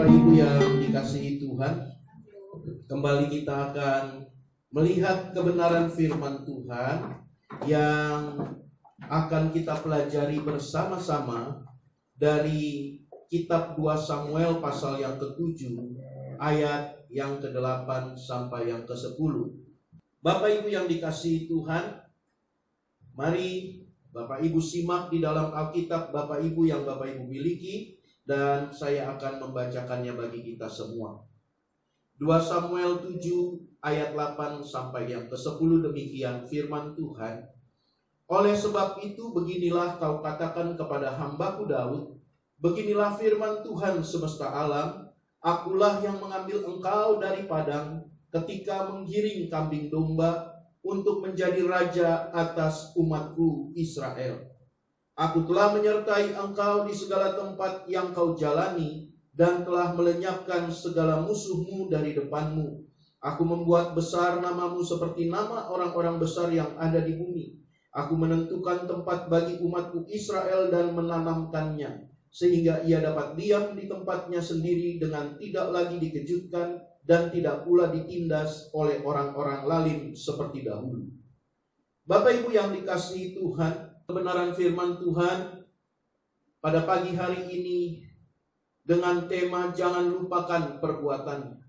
Bapak Ibu yang dikasihi Tuhan, kembali kita akan melihat kebenaran firman Tuhan yang akan kita pelajari bersama-sama dari kitab 2 Samuel pasal yang ke-7 ayat yang ke-8 sampai yang ke-10. Bapak Ibu yang dikasihi Tuhan, mari Bapak Ibu simak di dalam Alkitab Bapak Ibu yang Bapak Ibu miliki, dan saya akan membacakannya bagi kita semua. 2 Samuel 7 ayat 8 sampai yang ke-10, demikian firman Tuhan. Oleh sebab itu beginilah kau katakan kepada hambaku Daud, beginilah firman Tuhan semesta alam, akulah yang mengambil engkau dari padang ketika menggiring kambing domba untuk menjadi raja atas umatku Israel. Aku telah menyertai engkau di segala tempat yang kau jalani, dan telah melenyapkan segala musuhmu dari depanmu. Aku membuat besar namamu seperti nama orang-orang besar yang ada di bumi. Aku menentukan tempat bagi umatku Israel dan menanamkannya, sehingga ia dapat diam di tempatnya sendiri dengan tidak lagi dikejutkan dan tidak pula ditindas oleh orang-orang lalim seperti dahulu. Bapak Ibu yang dikasihi Tuhan, kebenaran firman Tuhan pada pagi hari ini dengan tema jangan lupakan perbuatannya.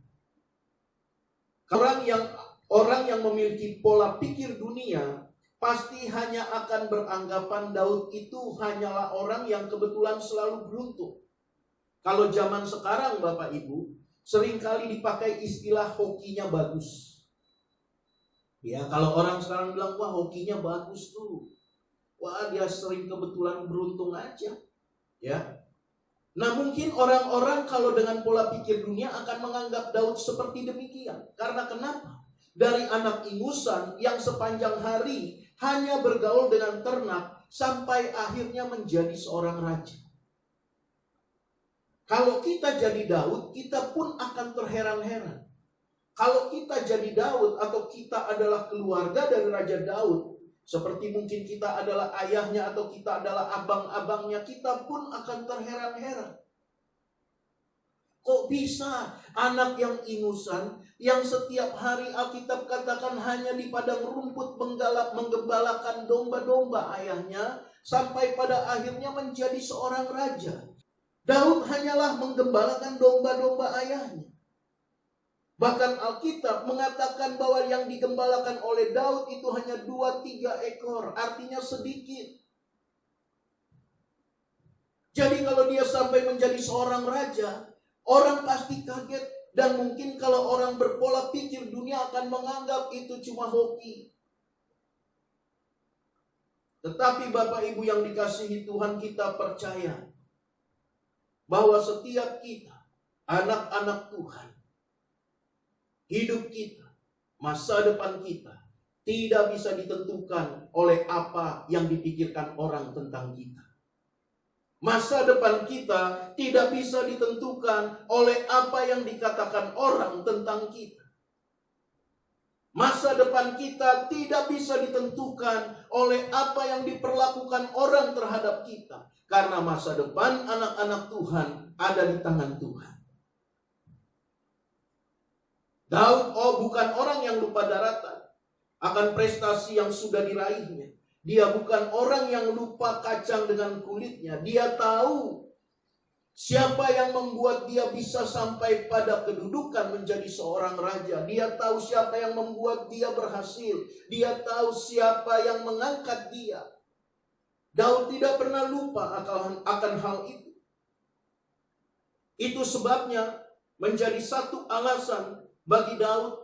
Orang yang memiliki pola pikir dunia pasti hanya akan beranggapan Daud itu hanyalah orang yang kebetulan selalu beruntung. Kalau zaman sekarang Bapak Ibu, seringkali dipakai istilah hokinya bagus. Ya, kalau orang sekarang bilang, wah hokinya bagus tuh. Wah, dia sering kebetulan beruntung aja. Ya. Nah, mungkin orang-orang kalau dengan pola pikir dunia akan menganggap Daud seperti demikian. Karena kenapa? Dari anak ingusan yang sepanjang hari hanya bergaul dengan ternak sampai akhirnya menjadi seorang raja. Kalau kita jadi Daud, kita pun akan terheran-heran. Kalau kita jadi Daud atau kita adalah keluarga dari Raja Daud, seperti mungkin kita adalah ayahnya atau kita adalah abang-abangnya, kita pun akan terheran-heran. Kok bisa anak yang ingusan, yang setiap hari Alkitab katakan hanya di padang rumput menggembalakan domba-domba ayahnya, sampai pada akhirnya menjadi seorang raja. Daud hanyalah menggembalakan domba-domba ayahnya. Bahkan Alkitab mengatakan bahwa yang digembalakan oleh Daud itu hanya 2-3 ekor, artinya sedikit. Jadi kalau dia sampai menjadi seorang raja, orang pasti kaget. Dan mungkin kalau orang berpola pikir dunia akan menganggap itu cuma hoki. Tetapi Bapak Ibu yang dikasihi Tuhan, kita percaya bahwa setiap kita, anak-anak Tuhan, hidup kita, masa depan kita tidak bisa ditentukan oleh apa yang dipikirkan orang tentang kita. Masa depan kita tidak bisa ditentukan oleh apa yang dikatakan orang tentang kita. Masa depan kita tidak bisa ditentukan oleh apa yang diperlakukan orang terhadap kita. Karena masa depan anak-anak Tuhan ada di tangan Tuhan. Daud bukan orang yang lupa daratan akan prestasi yang sudah diraihnya. Dia bukan orang yang lupa kacang dengan kulitnya. Dia tahu siapa yang membuat dia bisa sampai pada kedudukan menjadi seorang raja. Dia tahu siapa yang membuat dia berhasil. Dia tahu siapa yang mengangkat dia. Daud tidak pernah lupa akan hal itu. Itu sebabnya menjadi satu alasan bagi Daud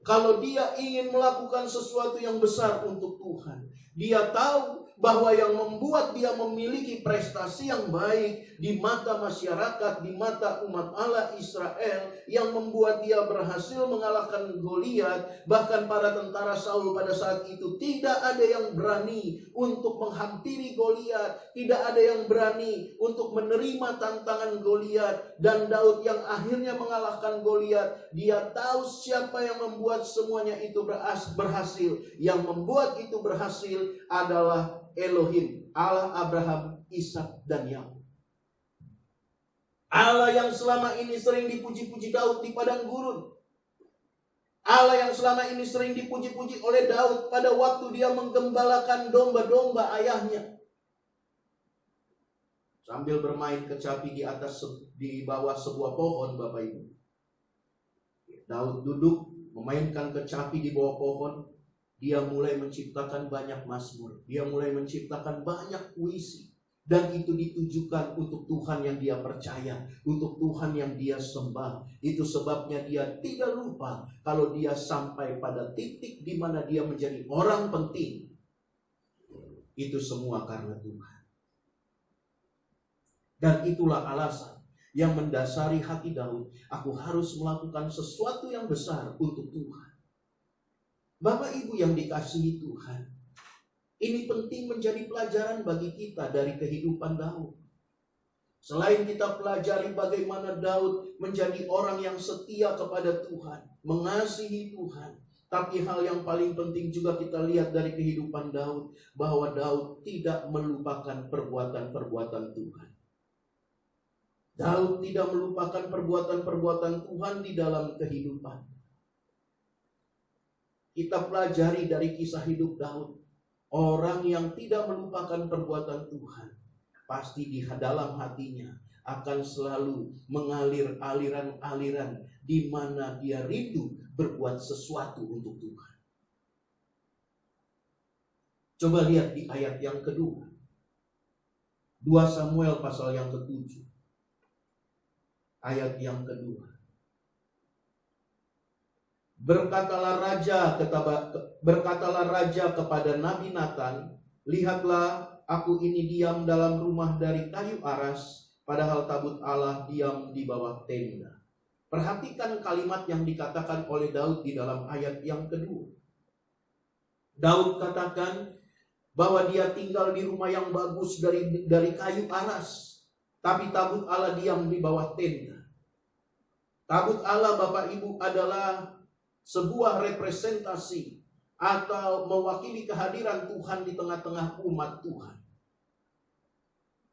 kalau dia ingin melakukan sesuatu yang besar untuk Tuhan. Dia tahu bahwa yang membuat dia memiliki prestasi yang baik di mata masyarakat, di mata umat Allah Israel, yang membuat dia berhasil mengalahkan Goliat, bahkan para tentara Saul pada saat itu tidak ada yang berani untuk menghampiri Goliat, tidak ada yang berani untuk menerima tantangan Goliat, dan Daud yang akhirnya mengalahkan Goliat, dia tahu siapa yang membuat semuanya itu berhasil. Yang membuat itu berhasil adalah Elohim, Allah Abraham, Ishak, dan Yakub. Allah yang selama ini sering dipuji-puji Daud di padang gurun. Allah yang selama ini sering dipuji-puji oleh Daud pada waktu dia menggembalakan domba-domba ayahnya. Sambil bermain kecapi di bawah sebuah pohon, Bapak Ibu. Daud duduk memainkan kecapi di bawah pohon. Dia mulai menciptakan banyak mazmur. Dia mulai menciptakan banyak puisi. Dan itu ditujukan untuk Tuhan yang dia percaya, untuk Tuhan yang dia sembah. Itu sebabnya dia tidak lupa kalau dia sampai pada titik di mana dia menjadi orang penting. Itu semua karena Tuhan. Dan itulah alasan yang mendasari hati Daud. Aku harus melakukan sesuatu yang besar untuk Tuhan. Bapak Ibu yang dikasihi Tuhan, ini penting menjadi pelajaran bagi kita dari kehidupan Daud. Selain kita pelajari bagaimana Daud menjadi orang yang setia kepada Tuhan, mengasihi Tuhan, tapi hal yang paling penting juga kita lihat dari kehidupan Daud, bahwa Daud tidak melupakan perbuatan-perbuatan Tuhan. Daud tidak melupakan perbuatan-perbuatan Tuhan di dalam kehidupan. Kita pelajari dari kisah hidup Daud. Orang yang tidak melupakan perbuatan Tuhan, pasti di dalam hatinya akan selalu mengalir aliran-aliran di mana dia rindu berbuat sesuatu untuk Tuhan. Coba lihat di ayat yang kedua. 2 Samuel pasal yang ke-7. Ayat yang kedua. Berkatalah raja kepada Nabi Nathan, lihatlah aku ini diam dalam rumah dari kayu aras, padahal tabut Allah diam di bawah tenda. Perhatikan kalimat yang dikatakan oleh Daud di dalam ayat yang kedua. Daud katakan bahwa dia tinggal di rumah yang bagus dari kayu aras, tapi tabut Allah diam di bawah tenda. Tabut Allah, Bapak Ibu, adalah sebuah representasi atau mewakili kehadiran Tuhan di tengah-tengah umat Tuhan.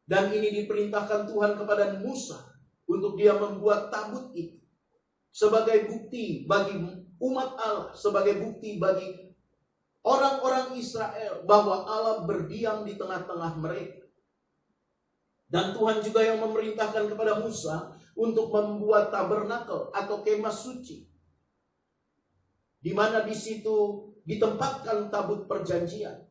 Dan ini diperintahkan Tuhan kepada Musa untuk dia membuat tabut itu sebagai bukti bagi umat Allah, sebagai bukti bagi orang-orang Israel bahwa Allah berdiam di tengah-tengah mereka. Dan Tuhan juga yang memerintahkan kepada Musa untuk membuat tabernakel atau kemah suci, di mana di situ ditempatkan tabut perjanjian.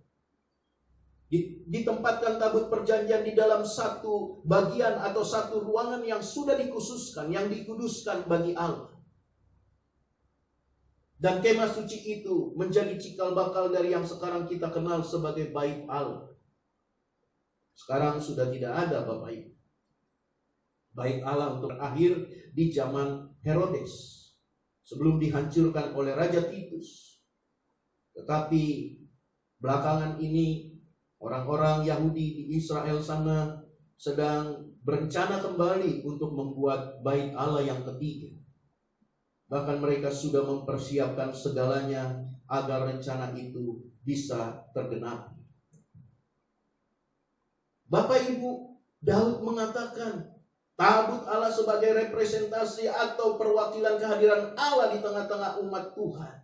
Ditempatkan tabut perjanjian di dalam satu bagian atau satu ruangan yang sudah dikhususkan, yang dikuduskan bagi Allah. Dan kemah suci itu menjadi cikal bakal dari yang sekarang kita kenal sebagai Bait Allah. Sekarang sudah tidak ada, Bapak Ibu. Bait Allah untuk akhir di zaman Herodes, sebelum dihancurkan oleh Raja Titus. Tetapi belakangan ini orang-orang Yahudi di Israel sana sedang berencana kembali untuk membuat Bait Allah yang ketiga. Bahkan mereka sudah mempersiapkan segalanya agar rencana itu bisa tergenapi. Bapak Ibu, Daud mengatakan tabut Allah sebagai representasi atau perwakilan kehadiran Allah di tengah-tengah umat Tuhan.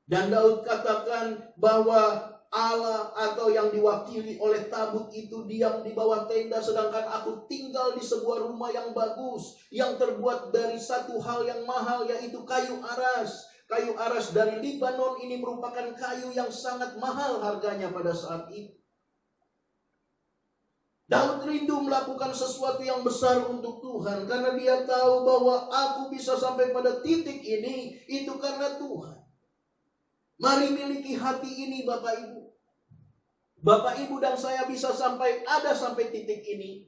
Dan Daud katakan bahwa Allah atau yang diwakili oleh tabut itu diam di bawah tenda, sedangkan aku tinggal di sebuah rumah yang bagus, yang terbuat dari satu hal yang mahal, yaitu kayu aras. Kayu aras dari Libanon ini merupakan kayu yang sangat mahal harganya pada saat itu. Daud rindu melakukan sesuatu yang besar untuk Tuhan, karena dia tahu bahwa aku bisa sampai pada titik ini, itu karena Tuhan. Mari miliki hati ini, Bapak Ibu. Bapak Ibu dan saya bisa sampai titik ini.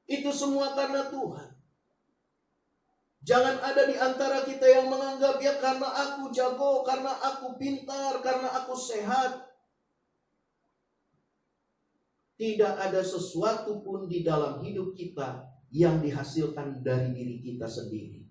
Itu semua karena Tuhan. Jangan ada di antara kita yang menganggap, ya karena aku jago, karena aku pintar, karena aku sehat. Tidak ada sesuatu pun di dalam hidup kita yang dihasilkan dari diri kita sendiri.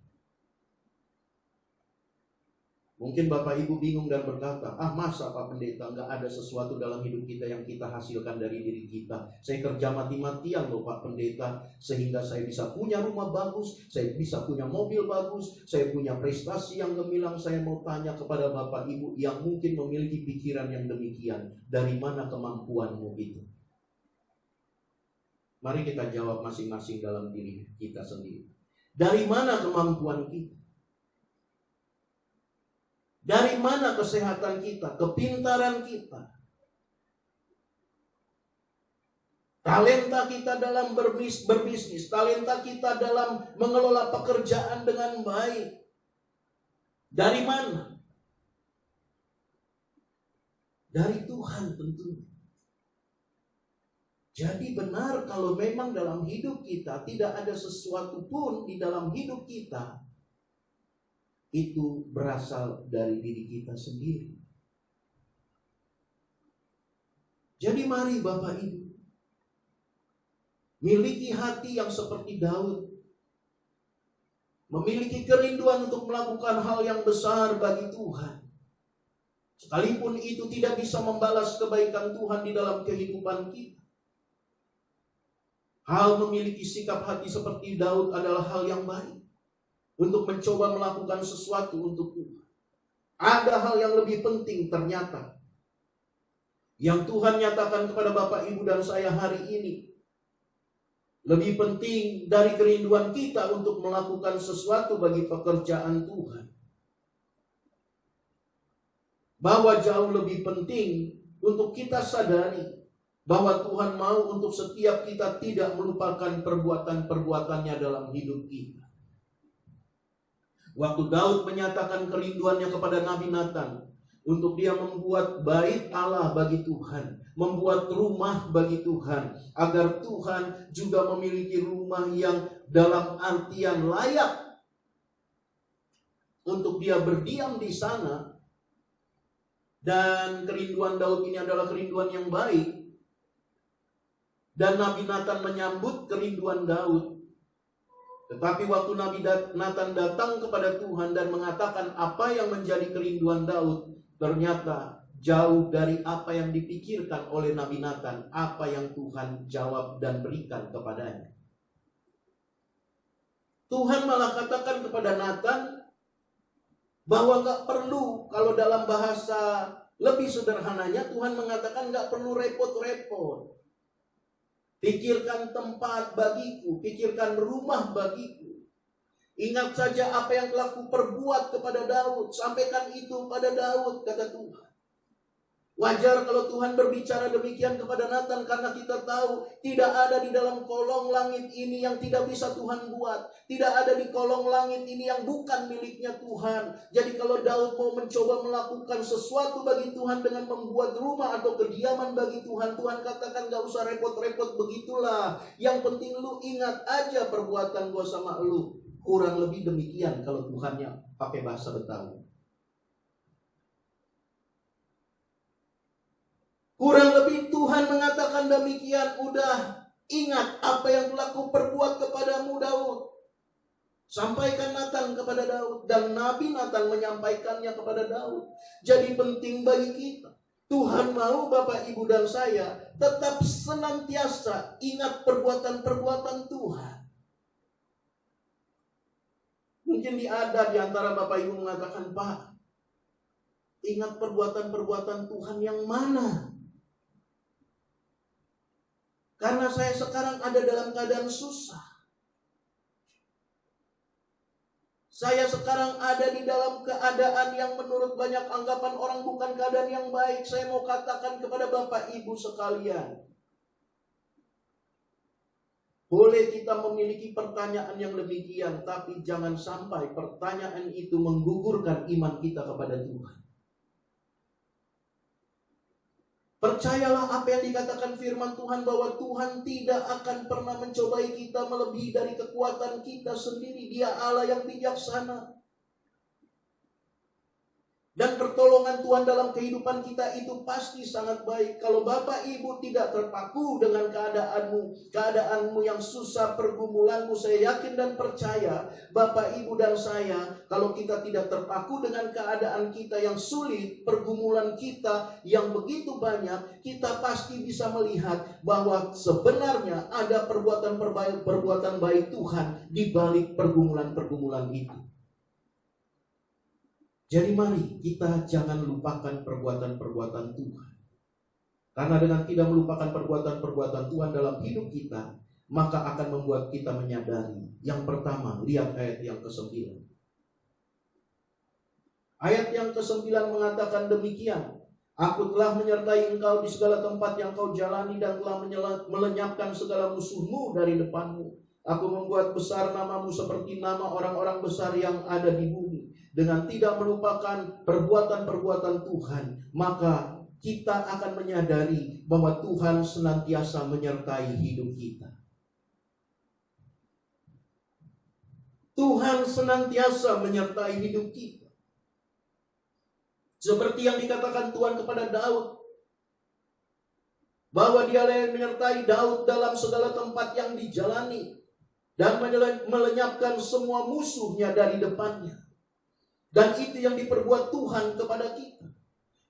Mungkin Bapak Ibu bingung dan berkata, masa Pak Pendeta nggak ada sesuatu dalam hidup kita yang kita hasilkan dari diri kita. Saya kerja mati-matian loh Pak Pendeta, sehingga saya bisa punya rumah bagus, saya bisa punya mobil bagus, saya punya prestasi yang gemilang. Saya mau tanya kepada Bapak Ibu yang mungkin memiliki pikiran yang demikian, dari mana kemampuanmu itu? Mari kita jawab masing-masing dalam diri kita sendiri. Dari mana kemampuan kita? Dari mana kesehatan kita, kepintaran kita, talenta kita dalam berbisnis, talenta kita dalam mengelola pekerjaan dengan baik? Dari mana? Dari Tuhan tentunya. Jadi benar kalau memang dalam hidup kita tidak ada sesuatu pun di dalam hidup kita itu berasal dari diri kita sendiri. Jadi mari Bapak Ibu miliki hati yang seperti Daud, memiliki kerinduan untuk melakukan hal yang besar bagi Tuhan, sekalipun itu tidak bisa membalas kebaikan Tuhan di dalam kehidupan kita. Hal memiliki sikap hati seperti Daud adalah hal yang baik untuk mencoba melakukan sesuatu untuk Tuhan. Ada hal yang lebih penting ternyata yang Tuhan nyatakan kepada Bapak, Ibu, dan saya hari ini. Lebih penting dari kerinduan kita untuk melakukan sesuatu bagi pekerjaan Tuhan. Bahwa jauh lebih penting untuk kita sadari bahwa Tuhan mau untuk setiap kita tidak melupakan perbuatan-perbuatannya dalam hidup kita. Waktu Daud menyatakan kerinduannya kepada Nabi Nathan untuk dia membuat bait Allah bagi Tuhan, membuat rumah bagi Tuhan, agar Tuhan juga memiliki rumah yang dalam artian layak untuk dia berdiam di sana. Dan kerinduan Daud ini adalah kerinduan yang baik. Dan Nabi Nathan menyambut kerinduan Daud. Tetapi waktu Nabi Nathan datang kepada Tuhan dan mengatakan apa yang menjadi kerinduan Daud, ternyata jauh dari apa yang dipikirkan oleh Nabi Nathan, apa yang Tuhan jawab dan berikan kepadanya. Tuhan malah katakan kepada Nathan bahwa gak perlu, kalau dalam bahasa lebih sederhananya, Tuhan mengatakan gak perlu repot-repot. Pikirkan tempat bagiku, pikirkan rumah bagiku. Ingat saja apa yang telah kuperbuat kepada Daud. Sampaikan itu pada Daud, kata Tuhan. Wajar kalau Tuhan berbicara demikian kepada Nathan, karena kita tahu tidak ada di dalam kolong langit ini yang tidak bisa Tuhan buat. Tidak ada di kolong langit ini yang bukan miliknya Tuhan. Jadi kalau Daud mau mencoba melakukan sesuatu bagi Tuhan dengan membuat rumah atau kediaman bagi Tuhan, Tuhan katakan gak usah repot-repot begitulah. Yang penting lu ingat aja perbuatan gua sama lu. Kurang lebih demikian kalau Tuhannya pakai bahasa Betawi. Kurang lebih Tuhan mengatakan demikian. Udah, ingat apa yang telah kuperbuat kepadamu Daud. Sampaikan Nathan kepada Daud. Dan Nabi Nathan menyampaikannya kepada Daud. Jadi penting bagi kita. Tuhan mau Bapak, Ibu, dan saya tetap senantiasa ingat perbuatan-perbuatan Tuhan. Mungkin ada di antara Bapak Ibu mengatakan, Pak, ingat perbuatan-perbuatan Tuhan yang mana? Karena saya sekarang ada dalam keadaan susah. Saya sekarang ada di dalam keadaan yang menurut banyak anggapan orang bukan keadaan yang baik. Saya mau katakan kepada Bapak Ibu sekalian, boleh kita memiliki pertanyaan yang demikian, tapi jangan sampai pertanyaan itu menggugurkan iman kita kepada Tuhan. Percayalah apa yang dikatakan firman Tuhan, bahwa Tuhan tidak akan pernah mencobai kita melebihi dari kekuatan kita sendiri. Dia Allah yang bijaksana. Dan pertolongan Tuhan dalam kehidupan kita itu pasti sangat baik. Kalau Bapak Ibu tidak terpaku dengan keadaanmu yang susah, pergumulanmu, saya yakin dan percaya Bapak Ibu dan saya, kalau kita tidak terpaku dengan keadaan kita yang sulit, pergumulan kita yang begitu banyak, kita pasti bisa melihat bahwa sebenarnya ada perbuatan baik Tuhan di balik pergumulan-pergumulan itu. Jadi mari kita jangan lupakan perbuatan-perbuatan Tuhan. Karena dengan tidak melupakan perbuatan-perbuatan Tuhan dalam hidup kita, maka akan membuat kita menyadari. Yang pertama, lihat ayat yang ke-9. Ayat yang ke-9 mengatakan demikian. Aku telah menyertai engkau di segala tempat yang kau jalani dan telah melenyapkan segala musuhmu dari depanmu. Aku membuat besar namamu seperti nama orang-orang besar yang ada di bumi. Dengan tidak melupakan perbuatan-perbuatan Tuhan, maka kita akan menyadari bahwa Tuhan senantiasa menyertai hidup kita. Tuhan senantiasa menyertai hidup kita. Seperti yang dikatakan Tuhan kepada Daud, bahwa Dialah yang menyertai Daud dalam segala tempat yang dijalani dan melenyapkan semua musuhnya dari depannya. Dan itu yang diperbuat Tuhan kepada kita.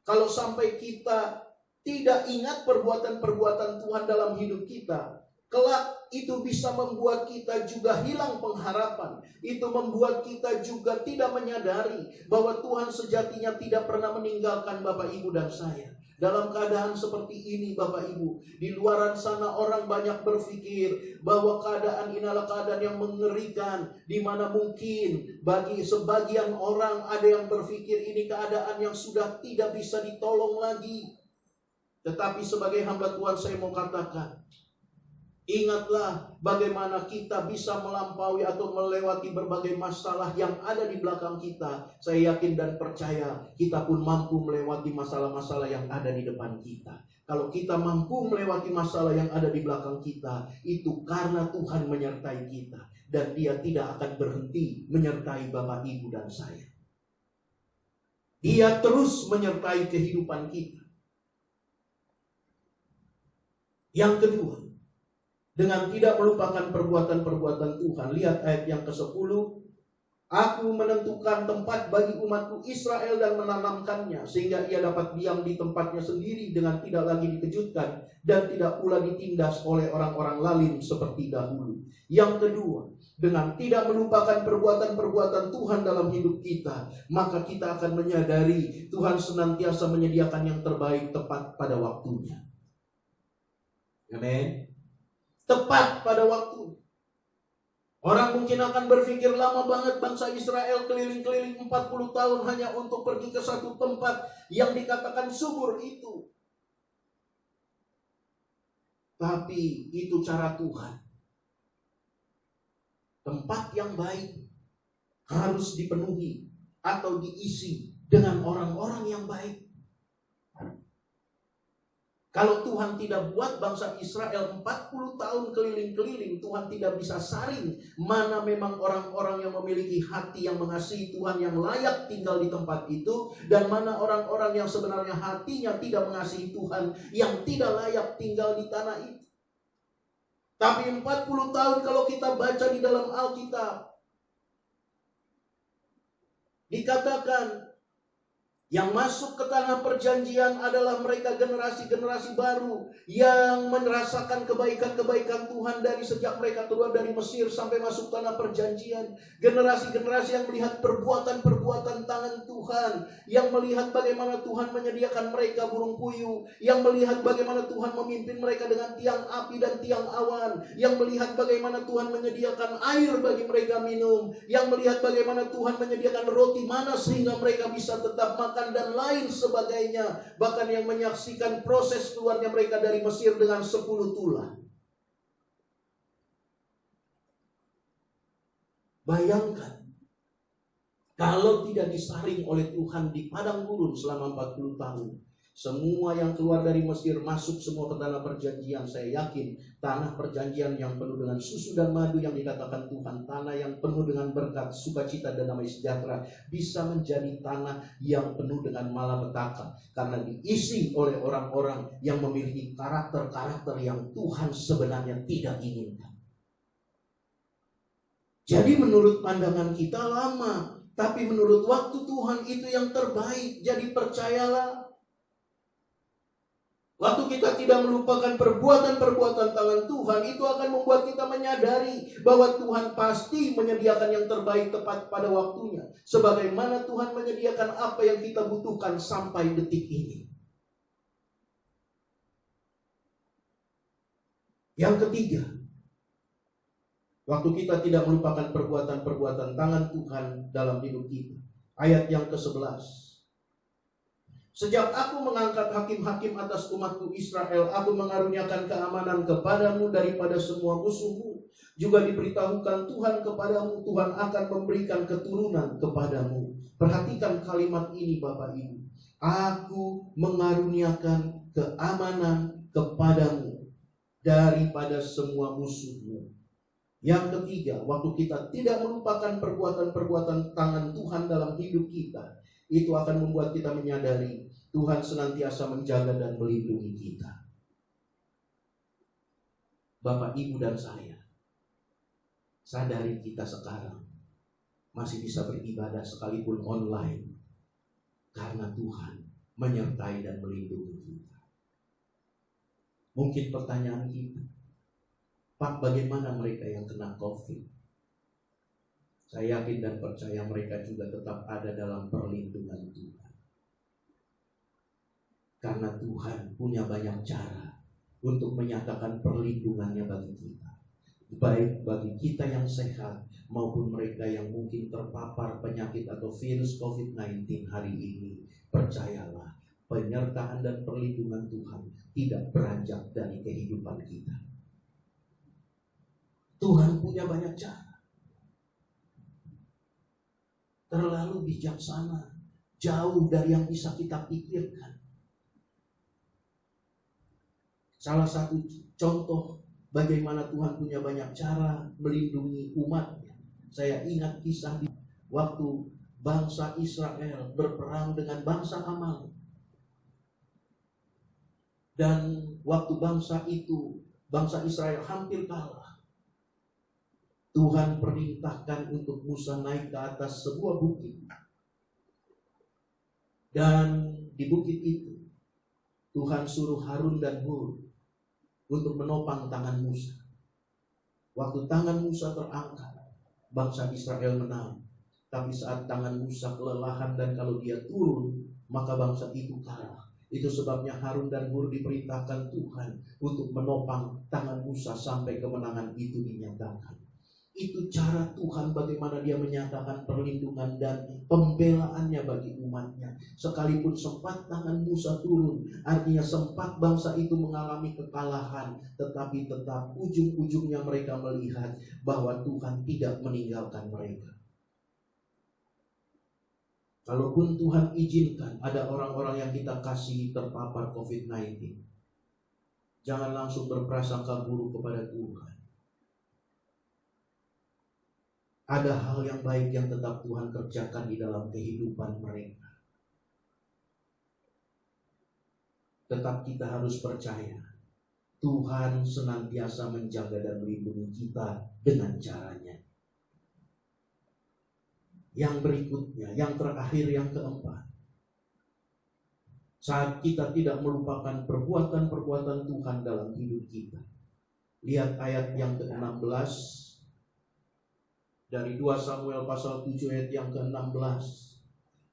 Kalau sampai kita tidak ingat perbuatan-perbuatan Tuhan dalam hidup kita, kelak itu bisa membuat kita juga hilang pengharapan. Itu membuat kita juga tidak menyadari bahwa Tuhan sejatinya tidak pernah meninggalkan Bapak Ibu dan saya. Dalam keadaan seperti ini Bapak Ibu, di luaran sana orang banyak berpikir bahwa keadaan ini adalah keadaan yang mengerikan, di mana mungkin bagi sebagian orang ada yang berpikir ini keadaan yang sudah tidak bisa ditolong lagi. Tetapi sebagai hamba Tuhan saya mau katakan, ingatlah bagaimana kita bisa melampaui atau melewati berbagai masalah yang ada di belakang kita. Saya yakin dan percaya kita pun mampu melewati masalah-masalah yang ada di depan kita. Kalau kita mampu melewati masalah yang ada di belakang kita, itu karena Tuhan menyertai kita. Dan Dia tidak akan berhenti menyertai Bapak, Ibu, dan saya. Dia terus menyertai kehidupan kita. Yang kedua, dengan tidak melupakan perbuatan-perbuatan Tuhan. Lihat ayat yang ke-10. Aku menentukan tempat bagi umatku Israel dan menanamkannya, sehingga ia dapat diam di tempatnya sendiri dengan tidak lagi dikejutkan dan tidak pula ditindas oleh orang-orang lalim seperti dahulu. Yang kedua, dengan tidak melupakan perbuatan-perbuatan Tuhan dalam hidup kita, maka kita akan menyadari Tuhan senantiasa menyediakan yang terbaik tepat pada waktunya. Amin. Tepat pada waktu. Orang mungkin akan berpikir lama banget bangsa Israel keliling-keliling 40 tahun hanya untuk pergi ke satu tempat yang dikatakan subur itu. Tapi itu cara Tuhan. Tempat yang baik harus dipenuhi atau diisi dengan orang-orang yang baik. Kalau Tuhan tidak buat bangsa Israel 40 tahun keliling-keliling, Tuhan tidak bisa saring mana memang orang-orang yang memiliki hati yang mengasihi Tuhan yang layak tinggal di tempat itu, dan mana orang-orang yang sebenarnya hatinya tidak mengasihi Tuhan yang tidak layak tinggal di tanah itu. Tapi 40 tahun kalau kita baca di dalam Alkitab, dikatakan yang masuk ke tanah perjanjian adalah mereka generasi-generasi baru yang merasakan kebaikan-kebaikan Tuhan dari sejak mereka keluar dari Mesir sampai masuk tanah perjanjian. Generasi-generasi yang melihat perbuatan-perbuatan tangan Tuhan, yang melihat bagaimana Tuhan menyediakan mereka burung puyuh, yang melihat bagaimana Tuhan memimpin mereka dengan tiang api dan tiang awan, yang melihat bagaimana Tuhan menyediakan air bagi mereka minum, yang melihat bagaimana Tuhan menyediakan roti mana sehingga mereka bisa tetap makan dan lain sebagainya. Bahkan yang menyaksikan proses keluarnya mereka dari Mesir dengan 10 tulah. Bayangkan kalau tidak disaring oleh Tuhan di padang gurun selama 40 tahun. Semua yang keluar dari Mesir masuk semua ke tanah perjanjian. Saya yakin tanah perjanjian yang penuh dengan susu dan madu yang dikatakan Tuhan, tanah yang penuh dengan berkat, sukacita dan damai sejahtera, bisa menjadi tanah yang penuh dengan malapetaka karena diisi oleh orang-orang yang memiliki karakter-karakter yang Tuhan sebenarnya tidak inginkan. Jadi menurut pandangan kita lama, tapi menurut waktu Tuhan itu yang terbaik. Jadi percayalah, waktu kita tidak melupakan perbuatan-perbuatan tangan Tuhan, itu akan membuat kita menyadari bahwa Tuhan pasti menyediakan yang terbaik tepat pada waktunya. Sebagaimana Tuhan menyediakan apa yang kita butuhkan sampai detik ini. Yang ketiga, waktu kita tidak melupakan perbuatan-perbuatan tangan Tuhan dalam hidup kita. Ayat yang ke-11. Sejak aku mengangkat hakim-hakim atas umatku Israel, aku mengaruniakan keamanan kepadamu daripada semua musuhmu. Juga diberitahukan Tuhan kepadamu, Tuhan akan memberikan keturunan kepadamu. Perhatikan kalimat ini Bapak Ibu. Aku mengaruniakan keamanan kepadamu daripada semua musuhmu. Yang ketiga, waktu kita tidak melupakan perbuatan-perbuatan tangan Tuhan dalam hidup kita, itu akan membuat kita menyadari Tuhan senantiasa menjaga dan melindungi kita. Bapak, Ibu, dan saya, sadari kita sekarang masih bisa beribadah sekalipun online karena Tuhan menyertai dan melindungi kita. Mungkin pertanyaan kita, Pak, bagaimana mereka yang kena COVID? Saya yakin dan percaya mereka juga tetap ada dalam perlindungan Tuhan. Karena Tuhan punya banyak cara untuk menyatakan perlindungannya bagi kita. Baik bagi kita yang sehat maupun mereka yang mungkin terpapar penyakit atau virus COVID-19 hari ini. Percayalah, penyertaan dan perlindungan Tuhan tidak beranjak dari kehidupan kita. Tuhan punya banyak cara. Terlalu bijaksana, jauh dari yang bisa kita pikirkan. Salah satu contoh bagaimana Tuhan punya banyak cara melindungi umatnya. Saya ingat kisah di waktu bangsa Israel berperang dengan bangsa Amalek. Dan waktu bangsa Israel hampir kalah, Tuhan perintahkan untuk Musa naik ke atas sebuah bukit. Dan di bukit itu Tuhan suruh Harun dan Hur untuk menopang tangan Musa. Waktu tangan Musa terangkat, bangsa Israel menang. Tapi saat tangan Musa kelelahan dan kalau dia turun, maka bangsa itu kalah. Itu sebabnya Harun dan Hur diperintahkan Tuhan untuk menopang tangan Musa sampai kemenangan itu dinyatakan. Itu cara Tuhan bagaimana dia menyatakan perlindungan dan pembelaannya bagi umatnya. Sekalipun sempat tangan Musa turun, artinya sempat bangsa itu mengalami kekalahan, tetapi tetap ujung-ujungnya mereka melihat bahwa Tuhan tidak meninggalkan mereka. Kalaupun Tuhan izinkan ada orang-orang yang kita kasihi terpapar COVID-19, jangan langsung berprasangka buruk kepada Tuhan. Ada hal yang baik yang tetap Tuhan kerjakan di dalam kehidupan mereka. Tetap kita harus percaya Tuhan senantiasa menjaga dan melindungi kita dengan caranya. Yang berikutnya, yang terakhir, yang keempat, saat kita tidak melupakan perbuatan-perbuatan Tuhan dalam hidup kita. Lihat ayat yang ke-16 dari 2 Samuel pasal 7 ayat yang ke-16.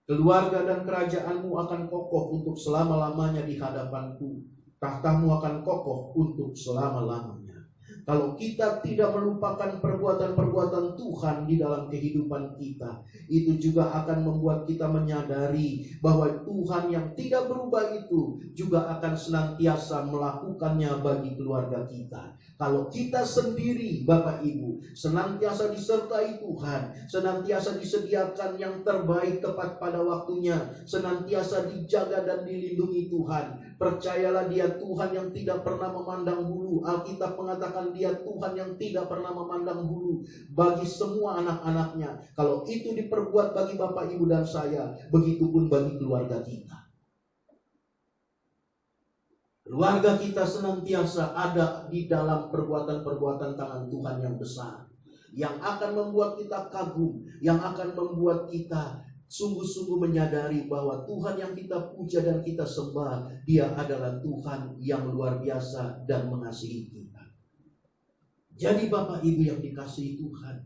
Keluarga dan kerajaanmu akan kokoh untuk selama-lamanya di hadapanku. Tahtamu akan kokoh untuk selama-lamanya. Kalau kita tidak melupakan perbuatan-perbuatan Tuhan di dalam kehidupan kita, itu juga akan membuat kita menyadari bahwa Tuhan yang tidak berubah itu juga akan senantiasa melakukannya bagi keluarga kita. Kalau kita sendiri, Bapak Ibu, senantiasa disertai Tuhan, senantiasa disediakan yang terbaik tepat pada waktunya, senantiasa dijaga dan dilindungi Tuhan, percayalah Dia Tuhan yang tidak pernah memandang bulu. Alkitab mengatakan Dia Tuhan yang tidak pernah memandang bulu bagi semua anak-anaknya. Kalau itu diperbuat bagi Bapak, Ibu, dan saya, begitupun bagi keluarga kita. Keluarga kita senantiasa ada di dalam perbuatan-perbuatan tangan Tuhan yang besar, yang akan membuat kita kagum, yang akan membuat kita sungguh-sungguh menyadari bahwa Tuhan yang kita puja dan kita sembah, Dia adalah Tuhan yang luar biasa dan mengasihi kita. Jadi Bapak Ibu yang dikasihi Tuhan,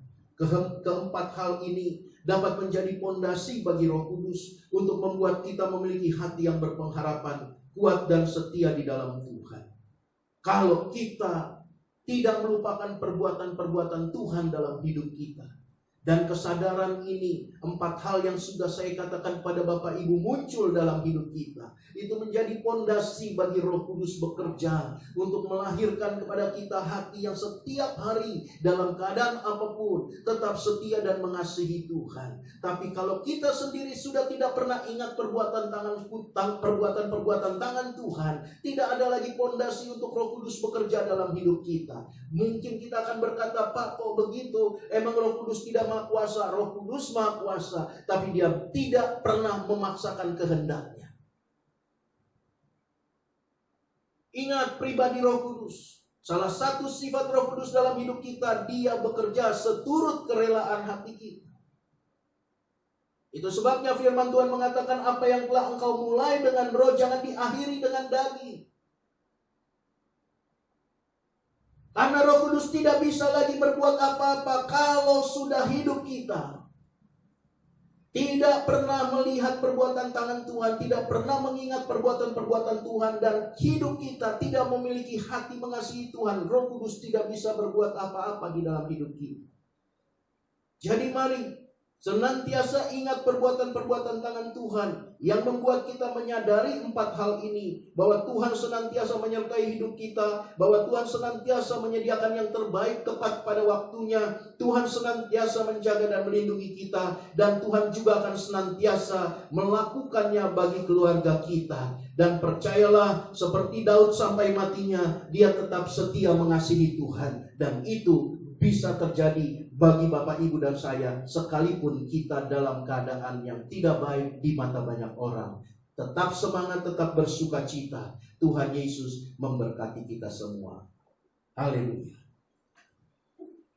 keempat hal ini dapat menjadi fondasi bagi Roh Kudus untuk membuat kita memiliki hati yang berpengharapan, kuat dan setia di dalam Tuhan. Kalau kita tidak melupakan perbuatan-perbuatan Tuhan dalam hidup kita, dan kesadaran ini, 4 hal yang sudah saya katakan pada Bapak Ibu muncul dalam hidup kita, itu menjadi fondasi bagi Roh Kudus bekerja untuk melahirkan kepada kita hati yang setiap hari dalam keadaan apapun tetap setia dan mengasihi Tuhan. Tapi kalau kita sendiri sudah tidak pernah ingat perbuatan-perbuatan tangan Tuhan, tidak ada lagi fondasi untuk Roh Kudus bekerja dalam hidup kita. Mungkin kita akan berkata, Pak, kok begitu? Emang Roh Kudus tidak maha kuasa? Roh Kudus maha kuasa, tapi Dia tidak pernah memaksakan kehendaknya. Ingat pribadi Roh Kudus. Salah satu sifat Roh Kudus dalam hidup kita, Dia bekerja seturut kerelaan hati kita. Itu sebabnya firman Tuhan mengatakan, apa yang telah engkau mulai dengan roh, jangan diakhiri dengan daging. Karena Roh Kudus tidak bisa lagi berbuat apa-apa kalau sudah hidup kita tidak pernah melihat perbuatan tangan Tuhan, tidak pernah mengingat perbuatan-perbuatan Tuhan, dan hidup kita tidak memiliki hati mengasihi Tuhan. Roh Kudus tidak bisa berbuat apa-apa di dalam hidup kita. Jadi mari senantiasa ingat perbuatan-perbuatan tangan Tuhan yang membuat kita menyadari 4 hal ini, bahwa Tuhan senantiasa menyertai hidup kita, bahwa Tuhan senantiasa menyediakan yang terbaik tepat pada waktunya, Tuhan senantiasa menjaga dan melindungi kita, dan Tuhan juga akan senantiasa melakukannya bagi keluarga kita. Dan percayalah, seperti Daud sampai matinya, dia tetap setia mengasihi Tuhan, dan itu bisa terjadi bagi Bapak, Ibu, dan saya, sekalipun kita dalam keadaan yang tidak baik di mata banyak orang. Tetap semangat, tetap bersuka cita. Tuhan Yesus memberkati kita semua. Haleluya.